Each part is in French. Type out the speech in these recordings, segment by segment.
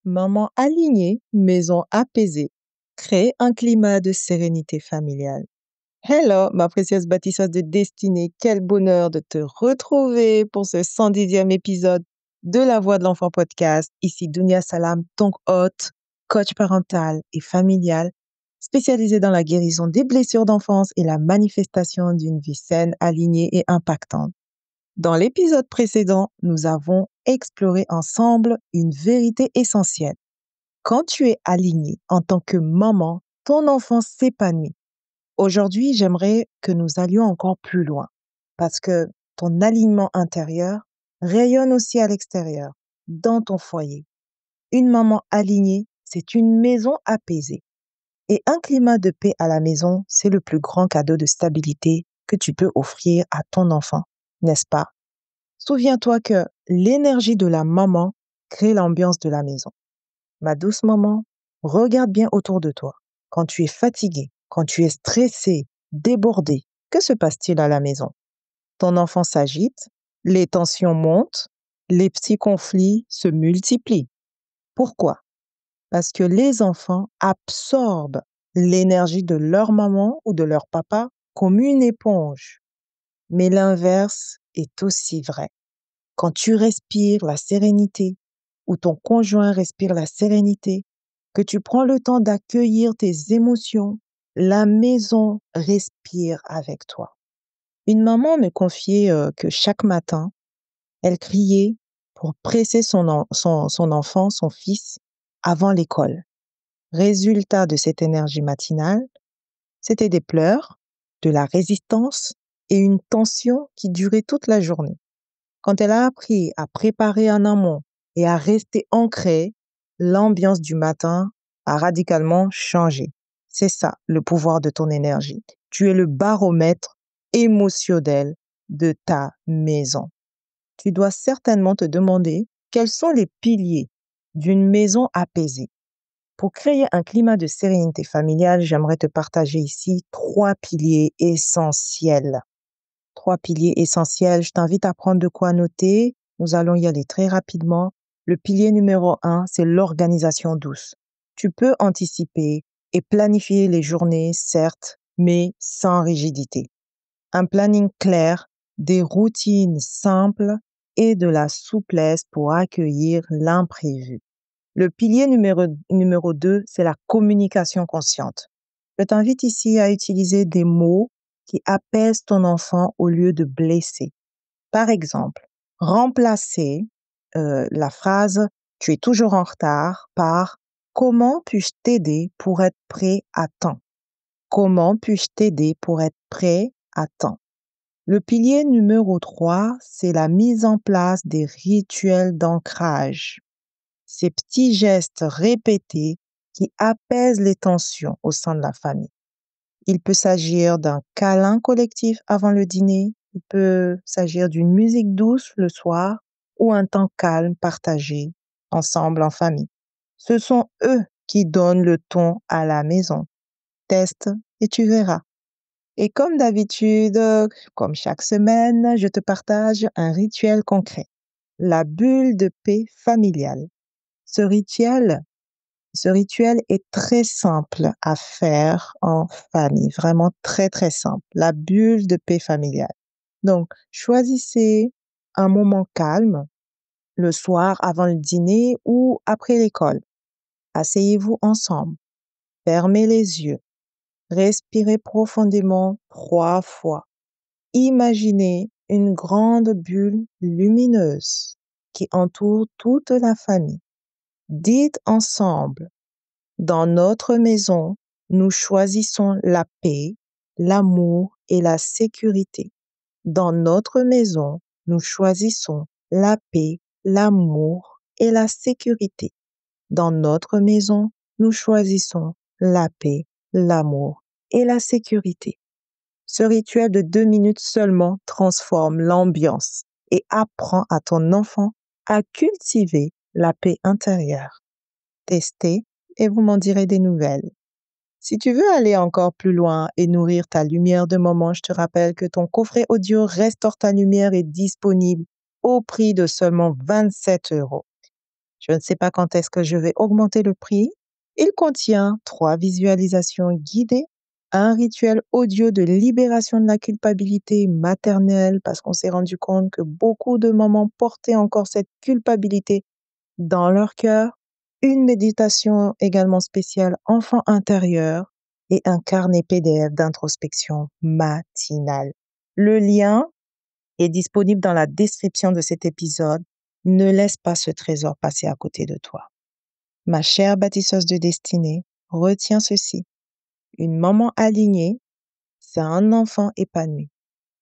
Maman alignée, maison apaisée. Crée un climat de sérénité familiale. Hello, ma précieuse bâtisseuse de destinée, quel bonheur de te retrouver pour ce 110e épisode de La Voix de l'Enfant podcast. Ici Dunia Salam, ton hôte, coach parental et familial, spécialisé dans la guérison des blessures d'enfance et la manifestation d'une vie saine, alignée et impactante. Dans l'épisode précédent, nous avons exploré ensemble une vérité essentielle. Quand tu es aligné en tant que maman, ton enfant s'épanouit. Aujourd'hui, j'aimerais que nous allions encore plus loin parce que ton alignement intérieur rayonne aussi à l'extérieur, dans ton foyer. Une maman alignée, c'est une maison apaisée. Et un climat de paix à la maison, c'est le plus grand cadeau de stabilité que tu peux offrir à ton enfant, n'est-ce pas? Souviens-toi que l'énergie de la maman crée l'ambiance de la maison. Ma douce maman, regarde bien autour de toi. Quand tu es fatigué, quand tu es stressé, débordé, que se passe-t-il à la maison? Ton enfant s'agite, les tensions montent, les petits conflits se multiplient. Pourquoi? Parce que les enfants absorbent l'énergie de leur maman ou de leur papa comme une éponge. Mais l'inverse est aussi vrai. Quand tu respires la sérénité, ou ton conjoint respire la sérénité, que tu prends le temps d'accueillir tes émotions, la maison respire avec toi. Une maman me confiait que chaque matin, elle criait pour presser son enfant, son fils, avant l'école. Résultat de cette énergie matinale, c'était des pleurs, de la résistance et une tension qui durait toute la journée. Quand elle a appris à préparer en amont et à rester ancrée, l'ambiance du matin a radicalement changé. C'est ça, le pouvoir de ton énergie. Tu es le baromètre émotionnel de ta maison. Tu dois certainement te demander quels sont les piliers d'une maison apaisée. Pour créer un climat de sérénité familiale, j'aimerais te partager ici 3 piliers essentiels. 3 piliers essentiels. Je t'invite à prendre de quoi noter. Nous allons y aller très rapidement. Le pilier numéro 1, c'est l'organisation douce. Tu peux anticiper et planifier les journées, certes, mais sans rigidité. Un planning clair, des routines simples et de la souplesse pour accueillir l'imprévu. Le pilier numéro 2, c'est la communication consciente. Je t'invite ici à utiliser des mots qui apaisent ton enfant au lieu de blesser. Par exemple, remplacer la phrase «Tu es toujours en retard» par «Comment puis-je t'aider pour être prêt à temps?» Comment puis-je t'aider pour être prêt à temps? Le pilier numéro 3, c'est la mise en place des rituels d'ancrage. Ces petits gestes répétés qui apaisent les tensions au sein de la famille. Il peut s'agir d'un câlin collectif avant le dîner, il peut s'agir d'une musique douce le soir ou un temps calme partagé ensemble en famille. Ce sont eux qui donnent le ton à la maison. Teste et tu verras. Et comme d'habitude, comme chaque semaine, je te partage un rituel concret. La bulle de paix familiale. Ce rituel Ce rituel est très simple à faire en famille, vraiment très très simple. La bulle de paix familiale. Donc, choisissez un moment calme, le soir avant le dîner ou après l'école. Asseyez-vous ensemble, fermez les yeux, respirez profondément 3 fois. Imaginez une grande bulle lumineuse qui entoure toute la famille. Dites ensemble: dans notre maison, nous choisissons la paix, l'amour et la sécurité. Dans notre maison, nous choisissons la paix, l'amour et la sécurité. Dans notre maison, nous choisissons la paix, l'amour et la sécurité. Ce rituel de 2 minutes seulement transforme l'ambiance et apprend à ton enfant à cultiver la paix intérieure. Testez et vous m'en direz des nouvelles. Si tu veux aller encore plus loin et nourrir ta lumière de moment, je te rappelle que ton coffret audio Restaure ta lumière est disponible au prix de seulement 27 €. Je ne sais pas quand est-ce que je vais augmenter le prix. Il contient 3 visualisations guidées, un rituel audio de libération de la culpabilité maternelle parce qu'on s'est rendu compte que beaucoup de mamans portaient encore cette culpabilité dans leur cœur, une méditation également spéciale enfant intérieur et un carnet PDF d'introspection matinale. Le lien est disponible dans la description de cet épisode. Ne laisse pas ce trésor passer à côté de toi. Ma chère bâtisseuse de destinée, retiens ceci. Une maman alignée, c'est un enfant épanoui.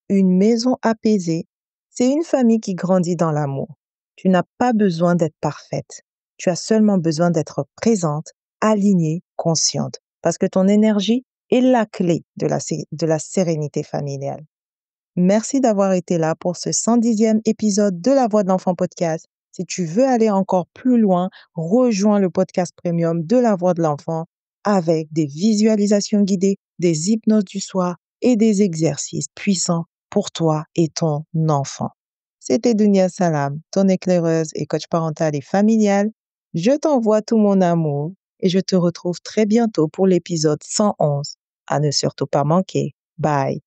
Une maison apaisée, c'est une famille qui grandit dans l'amour. Tu n'as pas besoin d'être parfaite. Tu as seulement besoin d'être présente, alignée, consciente. Parce que ton énergie est la clé de la sérénité familiale. Merci d'avoir été là pour ce 110e épisode de La Voix de l'Enfant podcast. Si tu veux aller encore plus loin, rejoins le podcast premium de La Voix de l'Enfant avec des visualisations guidées, des hypnoses du soir et des exercices puissants pour toi et ton enfant. C'était Dunia Salam, ton éclaireuse et coach parental et familial. Je t'envoie tout mon amour et je te retrouve très bientôt pour l'épisode 111. À ne surtout pas manquer. Bye.